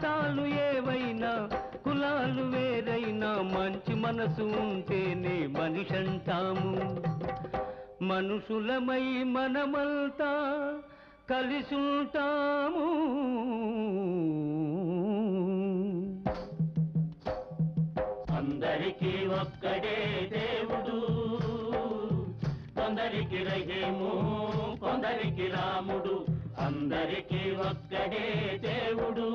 మతాలు ఏవైనా కులాలు వేరైనా మంచి మనసు ఉంటేనే మనిషంటాము. మనుషులమై మనమంతా కలిసుంటాము. అందరికీ ఒక్కడే దేవుడు, కొందరికి రహీము కొందరికి రాముడు. అందరికీ ఒక్కడే దేవుడు,